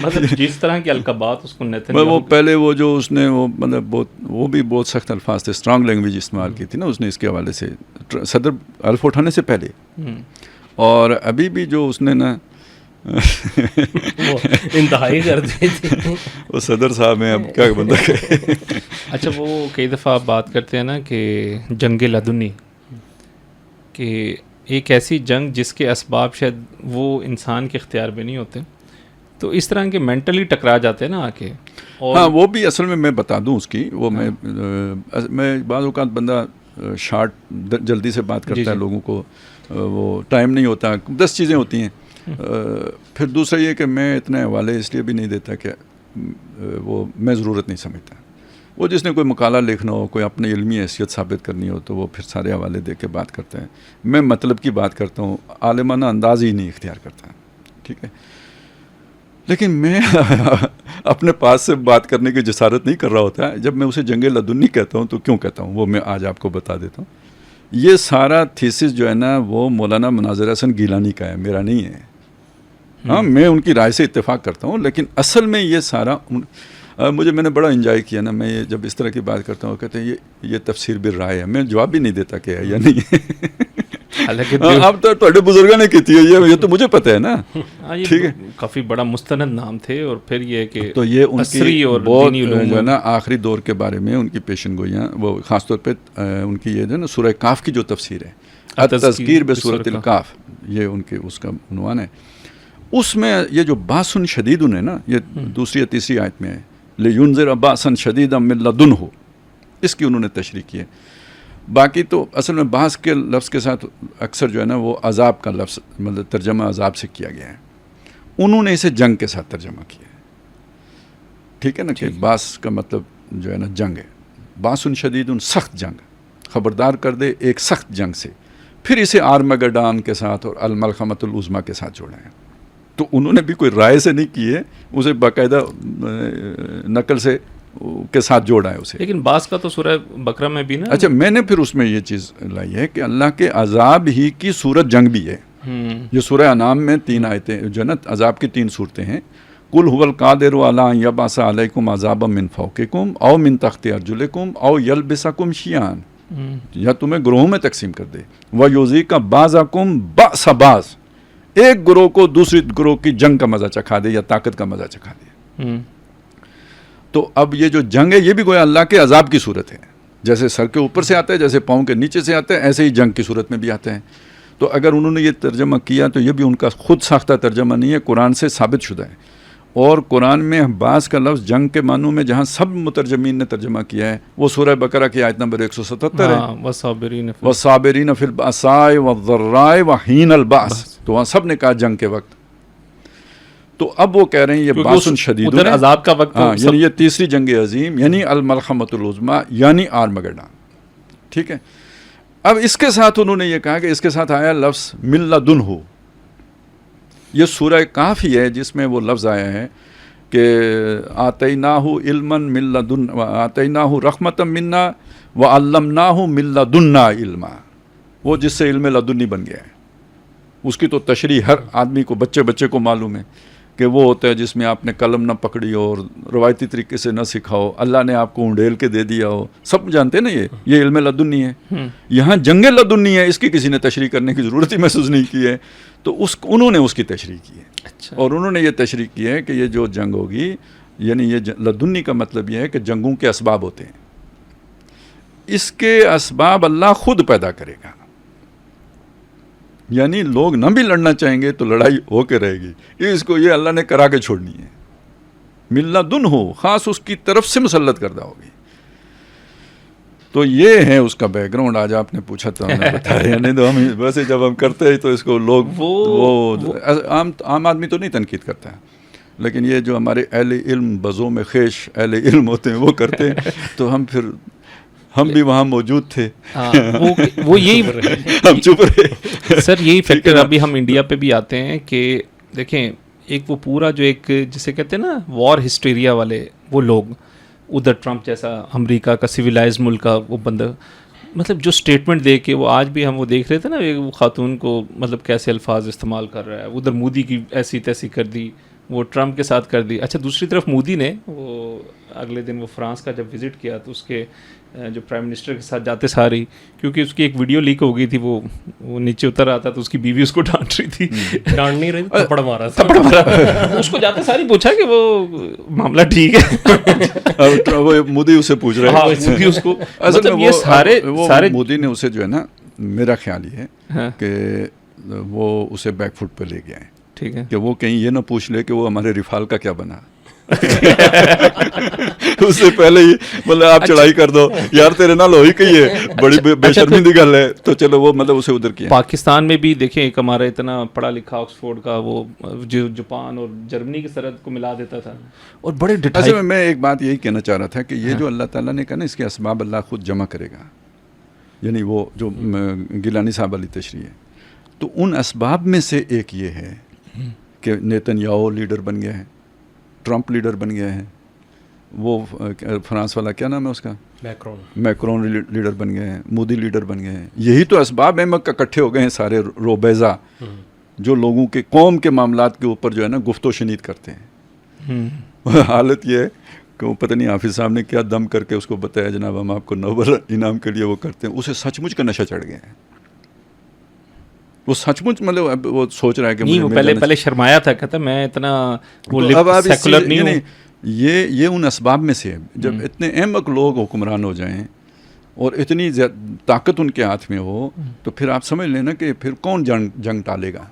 مطلب جس طرح کے القابات اس کو وہ پہلے وہ جو اس نے وہ مطلب وہ بھی بہت سخت الفاظ تھے، اسٹرانگ لینگویج استعمال کی تھی نا اس نے اس کے حوالے سے صدر حلف اٹھانے سے پہلے، اور ابھی بھی جو اس نے نا انتہائی کر دی تھی وہ صدر صاحب ہیں، اب کیا بندہ کہے. اچھا وہ کئی دفعہ آپ بات کرتے ہیں نا کہ جنگ لدنی، کہ ایک ایسی جنگ جس کے اسباب شاید وہ انسان کے اختیار میں نہیں ہوتے، تو اس طرح کے مینٹلی ٹکرا جاتے ہیں نا آ کے. ہاں وہ بھی اصل میں بتا دوں اس کی، وہ میں بعض اوقات بندہ شارٹ جلدی سے بات کرتا ہے، لوگوں کو وہ ٹائم نہیں ہوتا، 10 چیزیں ہوتی ہیں. پھر دوسرا یہ کہ میں اتنے حوالے اس لیے بھی نہیں دیتا کہ وہ میں ضرورت نہیں سمجھتا. وہ جس نے کوئی مقالہ لکھنا ہو، کوئی اپنی علمی حیثیت ثابت کرنی ہو تو وہ پھر سارے حوالے دے کے بات کرتا ہے. میں مطلب کی بات کرتا ہوں، عالمانہ انداز ہی نہیں اختیار کرتا، ٹھیک ہے. لیکن میں اپنے پاس سے بات کرنے کی جسارت نہیں کر رہا ہوتا ہے. جب میں اسے جنگ لدنی کہتا ہوں تو کیوں کہتا ہوں وہ میں آج آپ کو بتا دیتا ہوں. یہ سارا تھیسس جو ہے نا وہ مولانا مناظر حسن گیلانی کا ہے، میرا نہیں ہے. ہاں میں ان کی رائے سے اتفاق کرتا ہوں، لیکن اصل میں یہ سارا میں نے بڑا انجوائے کیا نا. میں یہ جب اس طرح کی بات کرتا ہوں کہتے ہیں یہ تفسیر بالرائے ہے، میں جواب بھی نہیں دیتا کہ ہے یا نہیں ہے. اب تو تھوڑے بزرگوں نے کی تھی یہ تو مجھے پتہ ہے نا. ٹھیک ہے، کافی بڑا مستند نام تھے. اور پھر یہ کہ تو یہ ان کی بہت جو ہے نا آخری دور کے بارے میں ان کی پیشن گوئیاں، وہ خاص طور پہ ان کی یہ جو ہے نا سورہ کاف کی جو تفسیر ہے، التذکیر بسورۃ الکاف، یہ ان کے اس کا عنوان ہے. اس میں یہ جو باسن شدید ہے نا، یہ دوسری یا تیسری آیت میں ہے، لِيُنذِرَ بَأْسًا شَدِيدًا مِّن لَّدُنْهُ، اس کی انہوں نے تشریح کی ہے. باقی تو اصل میں باس کے لفظ کے ساتھ اکثر جو ہے نا وہ عذاب کا لفظ مطلب ترجمہ عذاب سے کیا گیا ہے. انہوں نے اسے جنگ کے ساتھ ترجمہ کیا ہے. ٹھیک ہے نا، کہ باس کا مطلب جو ہے نا جنگ ہے. باسن شدید، سخت جنگ، خبردار کر دے ایک سخت جنگ سے. پھر اسے آرمگڈان کے ساتھ اور الملحمۃ العظمیٰ کے ساتھ جوڑا ہے. تو انہوں نے بھی کوئی رائے سے نہیں کی ہے، اسے باقاعدہ نقل سے کے ساتھ جوڑا ہے اسے. لیکن بعض کا تو سورہ بقرہ میں بھی نا. اچھا میں نے پھر اس میں یہ چیز لائی ہے کہ اللہ کے عذاب ہی کی صورت جنگ بھی ہے. یہ سورہ انعام میں 3 آیتیں جو نا عذاب کی 3 صورتیں ہیں. قل هو القادر علی ان یبعث علیکم عذابا من فوقکم او من تحت ارجلکم او یلبسکم شیعا، یا تمہیں گروہوں میں تقسیم کر دے. ویذیق بعضکم بأس بعض، ایک گروہ کو دوسری گروہ کی جنگ کا مزہ چکھا دے یا طاقت کا مزہ چکھا دے. تو اب یہ جو جنگ ہے یہ بھی گویا اللہ کے عذاب کی صورت ہے. جیسے سر کے اوپر سے آتا ہے، جیسے پاؤں کے نیچے سے آتا ہے، ایسے ہی جنگ کی صورت میں بھی آتے ہیں. تو اگر انہوں نے یہ ترجمہ کیا تو یہ بھی ان کا خود ساختہ ترجمہ نہیں ہے، قرآن سے ثابت شدہ ہے. اور قرآن میں بعض کا لفظ جنگ کے معنوں میں جہاں سب مترجمین نے ترجمہ کیا ہے وہ سورہ بقرہ کی آیت نمبر 177 ہے، وَالصَّابِرِينَ فِي الْبَأْسَاءِ وَالضَّرَّاءِ وَحِينَ الْبَأْسِ. تو وہاں سب نے کہا جنگ کے وقت. تو اب وہ کہہ رہے ہیں یہ باسن شدید عذاب کا وقت، یعنی یہ تیسری جنگ عظیم، یعنی الملحمۃ العظمیٰ، یعنی آرمگڈان. ٹھیک ہے. اب اس کے ساتھ انہوں نے یہ کہا کہ اس کے ساتھ آیا لفظ من لدنہ. یہ سورہ کاف ہی ہے جس میں وہ لفظ آیا ہے کہ آتیناہ علما من لدن آتیناہ رحمتا منا وعلمناہ من لدنا علما. وہ جس سے علم لدنی بن گیا ہے. اس کی تو تشریح ہر آدمی کو، بچے کو معلوم ہے کہ وہ ہوتا ہے جس میں آپ نے قلم نہ پکڑی ہو اور روایتی طریقے سے نہ سکھا ہو، اللہ نے آپ کو انڈیل کے دے دیا ہو. سب جانتے ہیں نا یہ علم لدنی ہے. یہاں جنگ لدنی ہے، اس کی کسی نے تشریح کرنے کی ضرورت ہی محسوس نہیں کی ہے. تو انہوں نے اس کی تشریح کی ہے. اچھا. اور انہوں نے یہ تشریح کی ہے کہ یہ جو جنگ ہوگی، یعنی یہ لدنی کا مطلب یہ ہے کہ جنگوں کے اسباب ہوتے ہیں، اس کے اسباب اللہ خود پیدا کرے گا. یعنی لوگ نہ بھی لڑنا چاہیں گے تو لڑائی ہو کے رہے گی. اس کو یہ اللہ نے کرا کے چھوڑنی ہے. من لدن ہو، خاص اس کی طرف سے مسلط کردہ ہوگی. تو یہ ہے اس کا بیک گراؤنڈ. آج آپ نے پوچھا تو ہم نے بتایا. نہیں تو ہم ویسے جب ہم کرتے ہیں تو اس کو لوگ وہ عام آدمی تو نہیں تنقید کرتا ہے، لیکن یہ جو ہمارے اہل علم، بزوں میں خیش اہل علم ہوتے ہیں وہ کرتے ہیں. تو ہم بھی وہاں موجود تھے، وہ یہی ہم چپ رہے. سر یہی فیکٹر ابھی ہم انڈیا پہ بھی آتے ہیں کہ دیکھیں ایک وہ پورا جو ایک جسے کہتے ہیں نا وار ہسٹیریا والے وہ لوگ، ادھر ٹرمپ جیسا امریکہ کا سویلائز ملک کا وہ بندہ، مطلب جو اسٹیٹمنٹ دے کے وہ آج بھی ہم وہ دیکھ رہے تھے نا وہ خاتون کو مطلب کیسے الفاظ استعمال کر رہا ہے, ادھر مودی کی ایسی تیسی کر دی, وہ ٹرمپ کے ساتھ کر دی. اچھا دوسری طرف مودی نے وہ اگلے دن وہ فرانس کا جب وزٹ کیا تو اس کے جو پرائم منسٹر کے ساتھ جاتے ساری, کیونکہ اس کی ایک ویڈیو لیک ہو گئی تھی, وہ نیچے اتر آتا تو اس کی بیوی اس کو ڈانٹ رہی تھی, ڈانٹ نہیں رہی, تھپڑ مارا, اس کو جاتے ساری پوچھا کہ وہ معاملہ ٹھیک ہے, مودی اسے پوچھ رہے ہیں, مودی اس کو اصل میں یہ سارے مودی نے اسے جو ہے نا, میرا خیال یہ ہے کہ وہ اسے بیک فٹ پہ لے گیا ہے, ٹھیک ہے, کہ وہ کہیں یہ نہ پوچھ لے کہ وہ ہمارے رفال کا کیا بنا. اس سے پہلے ہی مطلب آپ چڑھائی کر دو یار, تیرے نال ہوئی کہی ہے, بڑی بے شرمی دی گل ہے, تو چلو وہ مطلب اسے ادھر کیا. پاکستان میں بھی دیکھیں ایک ہمارا اتنا پڑھا لکھا آکسفورڈ کا وہ جو جاپان اور جرمنی کی سرحد کو ملا دیتا تھا, اور بڑے اصل میں ایک بات یہی کہنا چاہ رہا تھا کہ یہ جو اللہ تعالیٰ نے کہا نا, اس کے اسباب اللہ خود جمع کرے گا, یعنی وہ جو گیلانی صاحب والی تشریح ہے, تو ان اسباب میں سے ایک یہ ہے کہ نیتن یاہو لیڈر بن گیا ہے, ٹرمپ لیڈر بن گیا ہے, وہ فرانس والا کیا نام ہے اس کا, میکرون لیڈر بن گئے ہیں, مودی لیڈر بن گئے ہیں. یہی تو اسباب احمد کا اکٹھے ہو گئے ہیں سارے روبیزہ جو لوگوں کے قوم کے معاملات کے اوپر جو ہے نا گفت و شنید کرتے ہیں. حالت یہ ہے کہ وہ پتہ نہیں حافظ صاحب نے کیا دم کر کے اس کو بتایا جناب ہم آپ کو نوبل انعام کے لیے وہ کرتے ہیں, اسے سچ مچ کا نشہ چڑھ گیا ہے. وہ سچ مچ مطلب وہ سوچ رہا ہے کہ وہ پہلے شرمایا تھا, کہتا میں اتنا سیکولر نہیں ہوں. یہ ان اسباب میں سے ہے. جب اتنے احمق لوگ حکمران ہو جائیں اور اتنی طاقت ان کے ہاتھ میں ہو, تو پھر آپ سمجھ لینا کہ پھر کون جنگ ٹالے گا.